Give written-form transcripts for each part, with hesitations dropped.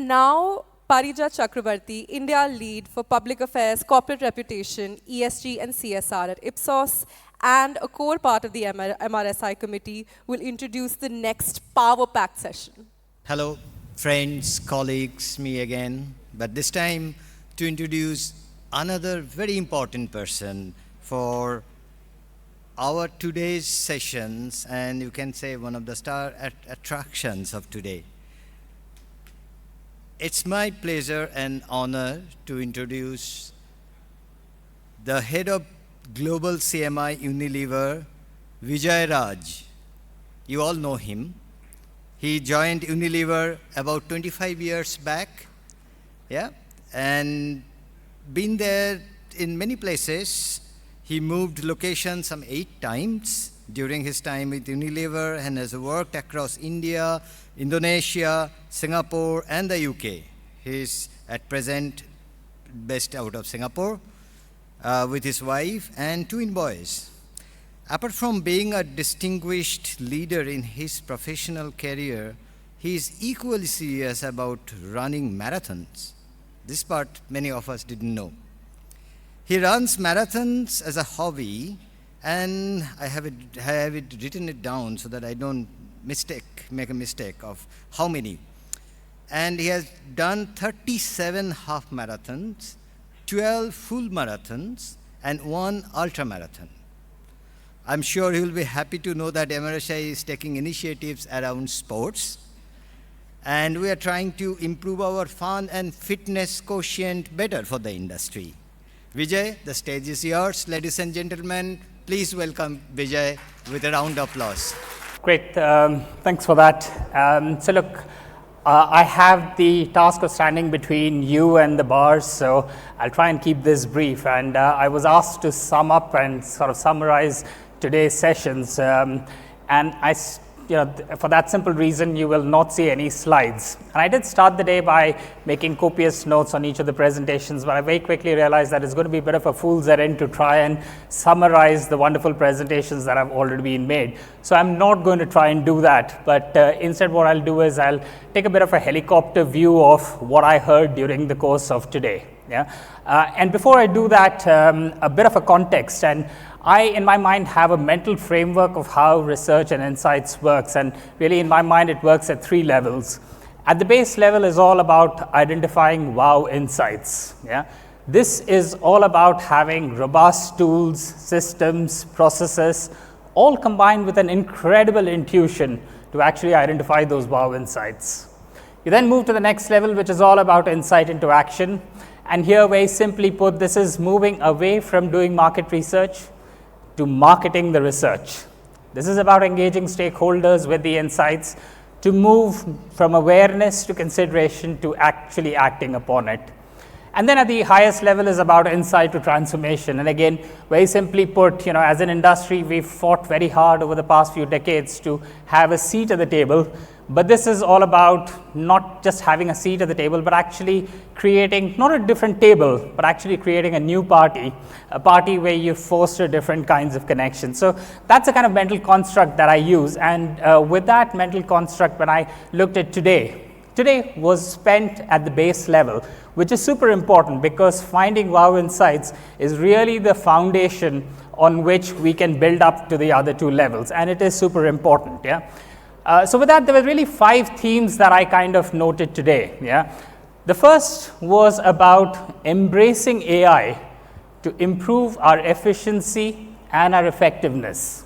And now, Parija Chakrabarti, India lead for Public Affairs, Corporate Reputation, ESG and CSR at Ipsos, and a core part of the MRSI committee, will introduce the next power-packed session. Hello, friends, colleagues, me again. But this time to introduce another very important person for our today's sessions, and you can say one of the star attractions of today. It's my pleasure and honor to introduce the head of Global CMI Unilever, Vijay Raj. You all know him. He joined Unilever about 25 years back, and been there in many places. He moved location some 8 times during his time with Unilever and has worked across India, Indonesia, Singapore, and the UK. He's at present based out of Singapore with his wife and 2 boys. Apart from being a distinguished leader in his professional career, he is equally serious about running marathons. This part many of us didn't know. He runs marathons as a hobby, and I have written it down so that I don't make a mistake of how many. And he has done 37 half marathons, 12 full marathons, and 1 ultra marathon. I'm sure he will be happy to know that MRSI is taking initiatives around sports, and we are trying to improve our fun and fitness quotient better for the industry. Vijay, the stage is yours. Ladies and gentlemen, please welcome Vijay with a round of applause. Great, thanks for that. So look, I have the task of standing between you and the bars, so I'll try and keep this brief. And I was asked to sum up and sort of summarize today's sessions, and for that simple reason, you will not see any slides. And I did start the day by making copious notes on each of the presentations, but I very quickly realized that it's going to be a bit of a fool's errand to try and summarize the wonderful presentations that have already been made. So I'm not going to try and do that, but instead what I'll do is I'll take a bit of a helicopter view of what I heard during the course of today. And before I do that, a bit of a context. And I, in my mind, have a mental framework of how research and insights works, and really in my mind it works at 3 levels. At the base level is all about identifying wow insights. This is all about having robust tools, systems, processes, all combined with an incredible intuition to actually identify those wow insights. You then move to the next level, which is all about insight into action. And here, very simply put, this is moving away from doing market research to marketing the research. This is about engaging stakeholders with the insights to move from awareness to consideration to actually acting upon it. And then at the highest level is about insight to transformation. And again, very simply put, as an industry, we've fought very hard over the past few decades to have a seat at the table. But this is all about not just having a seat at the table, but actually creating not a different table, but actually creating a new party, a party where you foster different kinds of connections. So that's a kind of mental construct that I use. And with that mental construct, when I looked at today was spent at the base level, which is super important because finding wow insights is really the foundation on which we can build up to the other 2 levels. And it is super important. So with that, there were really 5 themes that I kind of noted today. The first was about embracing AI to improve our efficiency and our effectiveness.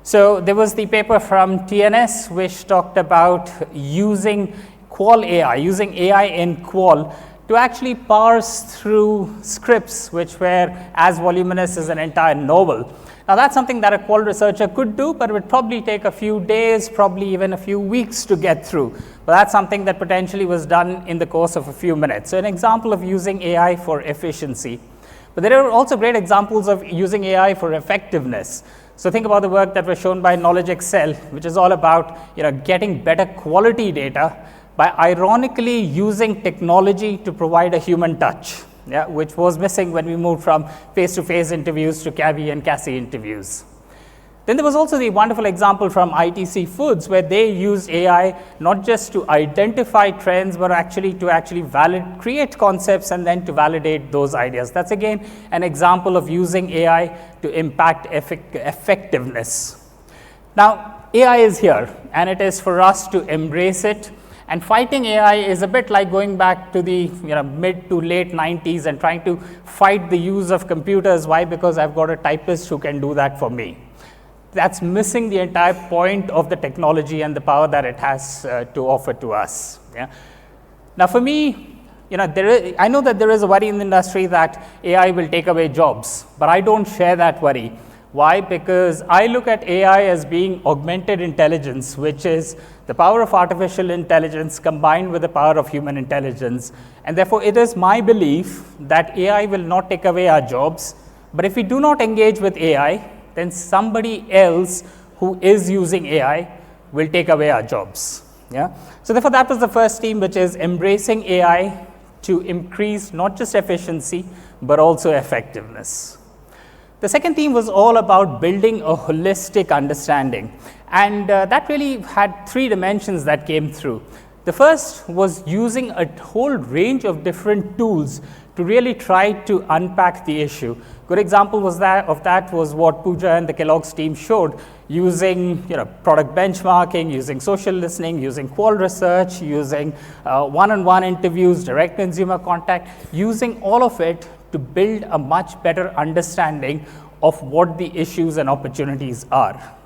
So there was the paper from TNS which talked about using Qual AI, using AI in Qual to actually parse through scripts which were as voluminous as an entire novel. Now that's something that a qual researcher could do, but it would probably take a few days, probably even a few weeks to get through. But that's something that potentially was done in the course of a few minutes. So an example of using AI for efficiency. But there are also great examples of using AI for effectiveness. So think about the work that was shown by Knowledge Excel, which is all about getting better quality data by ironically using technology to provide a human touch. Which was missing when we moved from face-to-face interviews to Cabby and Cassie interviews. Then there was also the wonderful example from ITC Foods, where they used AI not just to identify trends, but actually to create concepts and then to validate those ideas. That's again an example of using AI to impact effectiveness. Now, AI is here, and it is for us to embrace it. And fighting AI is a bit like going back to the mid to late 90s and trying to fight the use of computers. Why? Because I've got a typist who can do that for me. That's missing the entire point of the technology and the power that it has to offer to us. Yeah? Now, for me, I know that there is a worry in the industry that AI will take away jobs, but I don't share that worry. Why? Because I look at AI as being augmented intelligence, which is the power of artificial intelligence combined with the power of human intelligence. And therefore, it is my belief that AI will not take away our jobs, but if we do not engage with AI, then somebody else who is using AI will take away our jobs. Yeah? So therefore, that was the first theme, which is embracing AI to increase not just efficiency, but also effectiveness. The second theme was all about building a holistic understanding, and that really had three dimensions that came through. The first was using a whole range of different tools to really try to unpack the issue. Good example of that was what Pooja and the Kellogg's team showed, using product benchmarking, using social listening, using qual research, using one-on-one interviews, direct consumer contact, using all of it to build a much better understanding of what the issues and opportunities are.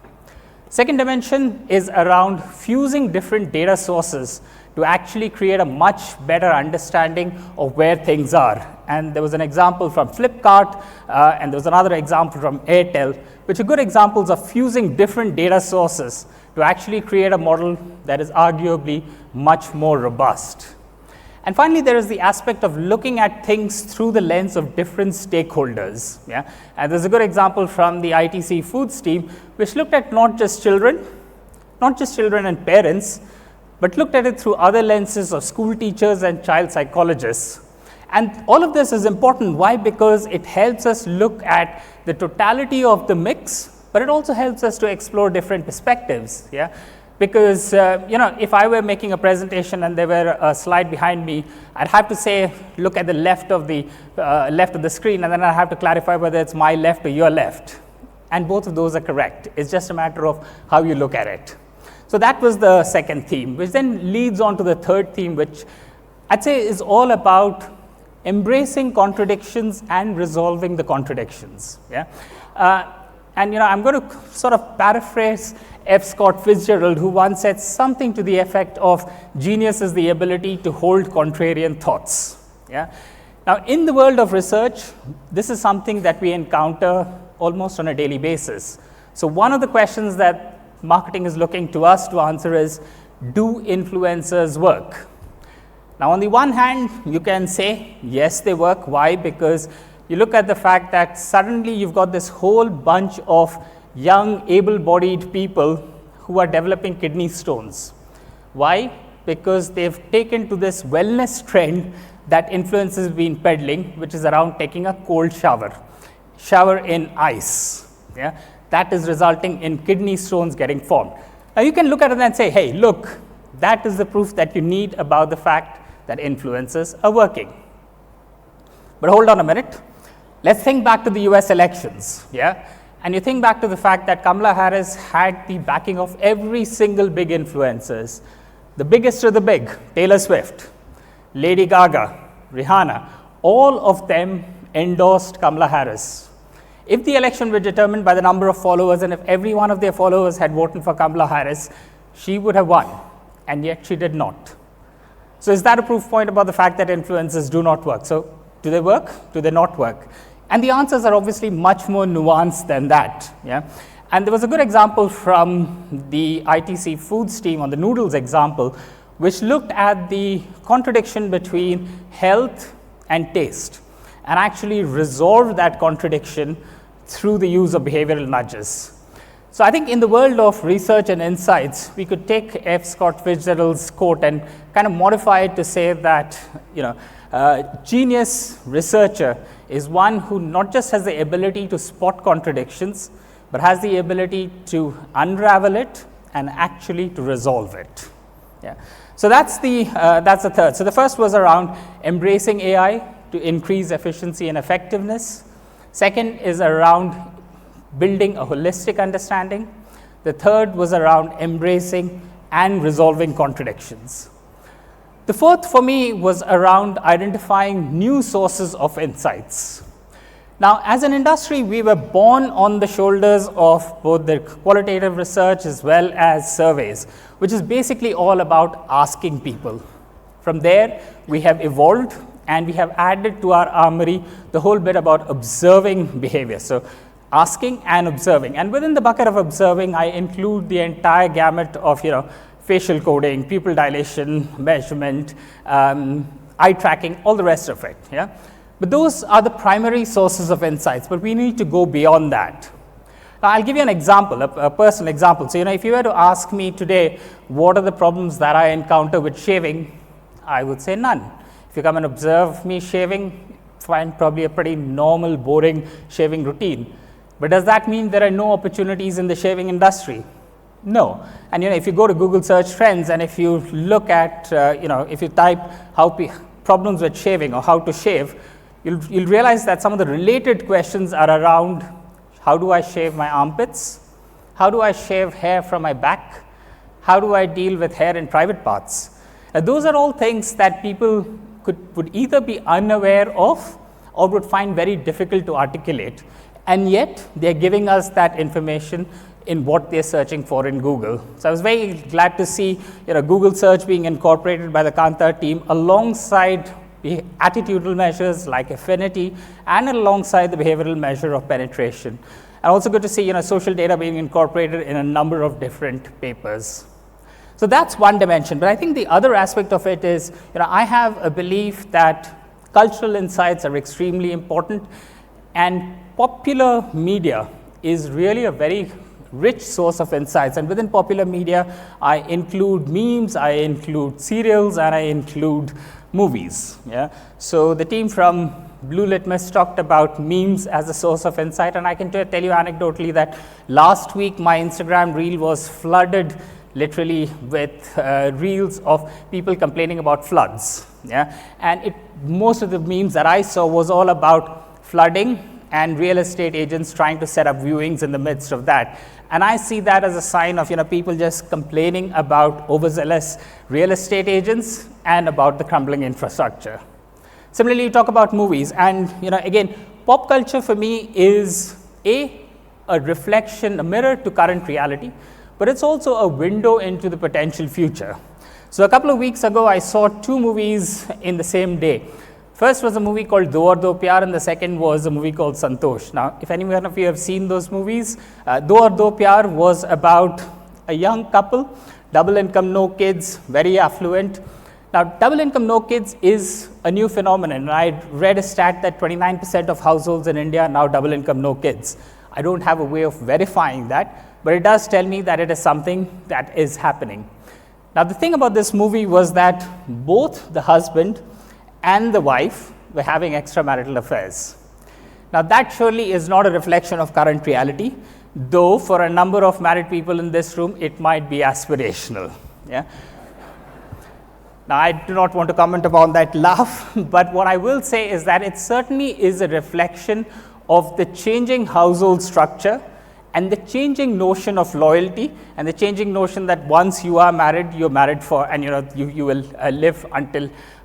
Second dimension is around fusing different data sources to actually create a much better understanding of where things are. And there was an example from Flipkart, and there was another example from Airtel, which are good examples of fusing different data sources to actually create a model that is arguably much more robust. And finally, there is the aspect of looking at things through the lens of different stakeholders. Yeah? And there's a good example from the ITC Foods team, which looked at not just children and parents, but looked at it through other lenses of school teachers and child psychologists. And all of this is important. Why? Because it helps us look at the totality of the mix, but it also helps us to explore different perspectives. Yeah? Because if I were making a presentation and there were a slide behind me, I'd have to say, look at the left of the screen, and then I have to clarify whether it's my left or your left. And both of those are correct. It's just a matter of how you look at it. So that was the second theme, which then leads on to the third theme, which I'd say is all about embracing contradictions and resolving the contradictions. Yeah? And I'm going to sort of paraphrase F. Scott Fitzgerald, who once said something to the effect of genius is the ability to hold contrarian thoughts. Yeah? Now, in the world of research, this is something that we encounter almost on a daily basis. So one of the questions that marketing is looking to us to answer is, do influencers work? Now, on the one hand, you can say, yes, they work. Why? Because you look at the fact that suddenly you've got this whole bunch of young, able-bodied people who are developing kidney stones. Why? Because they've taken to this wellness trend that influencers have been peddling, which is around taking a cold shower in ice. Yeah? That is resulting in kidney stones getting formed. Now, you can look at it and say, hey, look, that is the proof that you need about the fact that influencers are working. But hold on a minute. Let's think back to the US elections. Yeah? And you think back to the fact that Kamala Harris had the backing of every single big influencers. The biggest of the big, Taylor Swift, Lady Gaga, Rihanna, all of them endorsed Kamala Harris. If the election were determined by the number of followers, and if every one of their followers had voted for Kamala Harris, she would have won, and yet she did not. So is that a proof point about the fact that influencers do not work? So do they work? Do they not work? And the answers are obviously much more nuanced than that. Yeah? And there was a good example from the ITC Foods team on the noodles example, which looked at the contradiction between health and taste, and actually resolved that contradiction through the use of behavioral nudges. So I think in the world of research and insights, we could take F. Scott Fitzgerald's quote and kind of modify it to say that, genius researcher is one who not just has the ability to spot contradictions, but has the ability to unravel it and actually to resolve it. Yeah. So that's the third. So the first was around embracing AI to increase efficiency and effectiveness. Second is around building a holistic understanding. The third was around embracing and resolving contradictions. The fourth for me was around identifying new sources of insights. Now, as an industry, we were born on the shoulders of both the qualitative research as well as surveys, which is basically all about asking people. From there, we have evolved and we have added to our armory the whole bit about observing behavior. So, asking and observing. And within the bucket of observing, I include the entire gamut of, facial coding, pupil dilation, measurement, eye tracking, all the rest of it. Yeah. But those are the primary sources of insights, but we need to go beyond that. Now, I'll give you an example, a personal example. So, if you were to ask me today, what are the problems that I encounter with shaving, I would say none. If you come and observe me shaving, find probably a pretty normal, boring shaving routine. But does that mean there are no opportunities in the shaving industry? No. And, if you go to Google search trends and if you look at, if you type problems with shaving or how to shave, you'll realize that some of the related questions are around how do I shave my armpits? How do I shave hair from my back? How do I deal with hair in private parts? Those are all things that people would either be unaware of or would find very difficult to articulate. And yet, they're giving us that information in what they're searching for in Google. So I was very glad to see Google search being incorporated by the Kantar team alongside the attitudinal measures like affinity and alongside the behavioral measure of penetration. And also good to see social data being incorporated in a number of different papers. So that's one dimension. But I think the other aspect of it is, I have a belief that cultural insights are extremely important, and popular media is really a very rich source of insights. And within popular media, I include memes, I include serials, and I include movies. Yeah. So the team from Blue Litmus talked about memes as a source of insight, and I can tell you anecdotally that last week my Instagram reel was flooded literally with reels of people complaining about floods. Yeah. And most of the memes that I saw was all about flooding and real estate agents trying to set up viewings in the midst of that. And I see that as a sign of people just complaining about overzealous real estate agents and about the crumbling infrastructure. Similarly, you talk about movies, and again, pop culture for me is a reflection, a mirror to current reality, but it's also a window into the potential future. So a couple of weeks ago, I saw two movies in the same day. First was a movie called Do Aur Do Pyar, and the second was a movie called Santosh. Now, if any one of you have seen those movies, Do Aur Do Pyar was about a young couple, double income, no kids, very affluent. Now, double income, no kids is a new phenomenon. And I read a stat that 29% of households in India are now double income, no kids. I don't have a way of verifying that, but it does tell me that it is something that is happening. Now, the thing about this movie was that both the husband and the wife were having extramarital affairs. Now, that surely is not a reflection of current reality, though for a number of married people in this room, it might be aspirational. Yeah. Now, I do not want to comment upon that laugh, but what I will say is that it certainly is a reflection of the changing household structure and the changing notion of loyalty and the changing notion that once you are married, you're married for, and you will live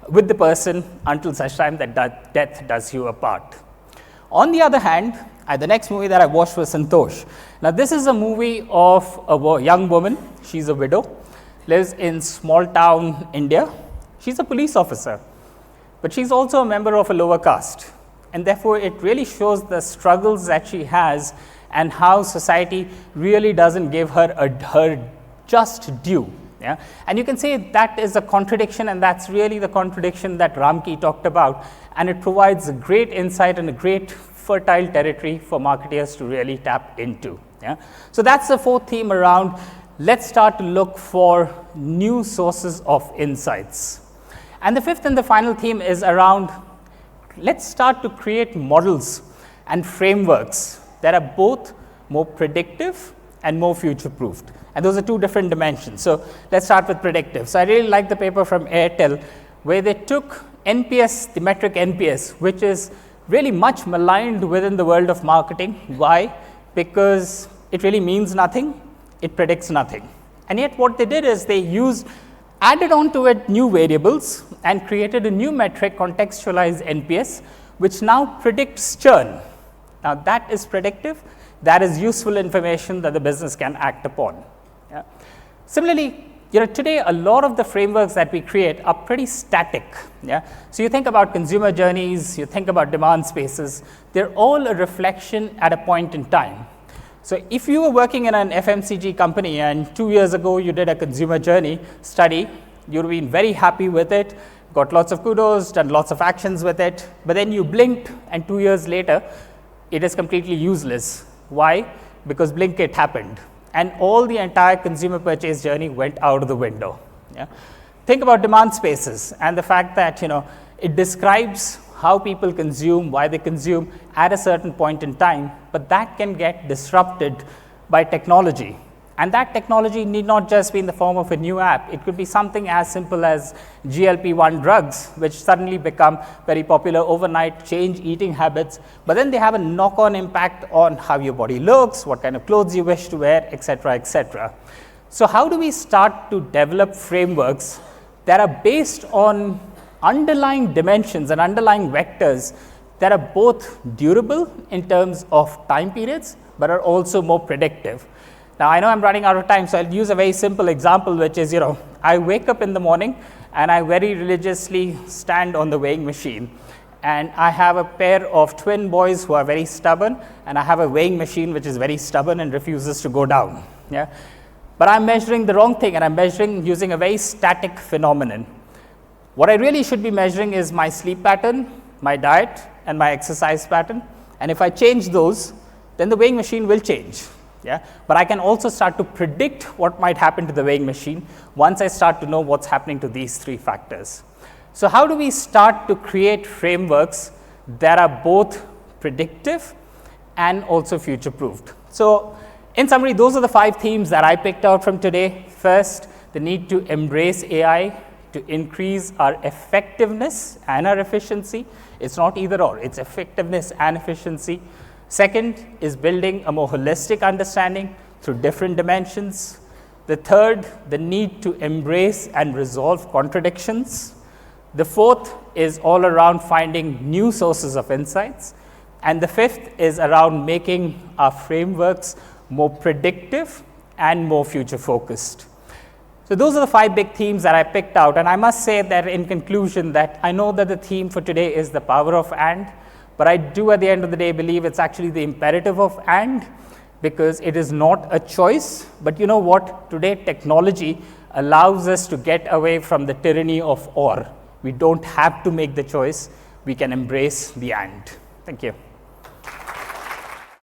with the person until such time that death does you apart. On the other hand, the next movie that I watched was Santosh. Now, this is a movie of a young woman. She's a widow, lives in small town India. She's a police officer, but she's also a member of a lower caste. And therefore, it really shows the struggles that she has and how society really doesn't give her her just due. Yeah? And you can say that is a contradiction, and that's really the contradiction that Ramki talked about. And it provides a great insight and a great fertile territory for marketers to really tap into. Yeah? So that's the fourth theme around, let's start to look for new sources of insights. And the fifth and the final theme is around, let's start to create models and frameworks that are both more predictive, and more future-proofed. And those are two different dimensions. So let's start with predictive. So I really like the paper from Airtel, where they took NPS, the metric NPS, which is really much maligned within the world of marketing. Why? Because it really means nothing, it predicts nothing. And yet what they did is they added onto it new variables and created a new metric, contextualized NPS, which now predicts churn. Now that is predictive, that is useful information that the business can act upon. Yeah. Similarly, today a lot of the frameworks that we create are pretty static. Yeah. So you think about consumer journeys, you think about demand spaces, they're all a reflection at a point in time. So if you were working in an FMCG company and 2 years ago you did a consumer journey study, you'd been very happy with it, got lots of kudos, done lots of actions with it, but then you blinked and 2 years later, it is completely useless. Why? Because blink it happened and all the entire consumer purchase journey went out of the window. Yeah? Think about demand spaces and the fact that it describes how people consume, why they consume at a certain point in time, but that can get disrupted by technology. And that technology need not just be in the form of a new app. It could be something as simple as GLP-1 drugs, which suddenly become very popular overnight, change eating habits, but then they have a knock-on impact on how your body looks, what kind of clothes you wish to wear, etc., etc. So how do we start to develop frameworks that are based on underlying dimensions and underlying vectors that are both durable in terms of time periods, but are also more predictive? Now, I know I'm running out of time, so I'll use a very simple example, which is, I wake up in the morning and I very religiously stand on the weighing machine. And I have a pair of twin boys who are very stubborn, and I have a weighing machine which is very stubborn and refuses to go down. Yeah? But I'm measuring the wrong thing, and I'm measuring using a very static phenomenon. What I really should be measuring is my sleep pattern, my diet, and my exercise pattern. And if I change those, then the weighing machine will change. Yeah? But I can also start to predict what might happen to the weighing machine once I start to know what's happening to these three factors. So how do we start to create frameworks that are both predictive and also future-proofed? So in summary, those are the 5 themes that I picked out from today. First, the need to embrace AI to increase our effectiveness and our efficiency. It's not either or, it's effectiveness and efficiency. Second is building a more holistic understanding through different dimensions. The third, the need to embrace and resolve contradictions. The fourth is all around finding new sources of insights. And the fifth is around making our frameworks more predictive and more future focused. So those are the 5 big themes that I picked out. And I must say that in conclusion that I know that the theme for today is the power of and. But I do at the end of the day believe it's actually the imperative of and, because it is not a choice. But you know what? Today technology allows us to get away from the tyranny of or. We don't have to make the choice. We can embrace the and. Thank you.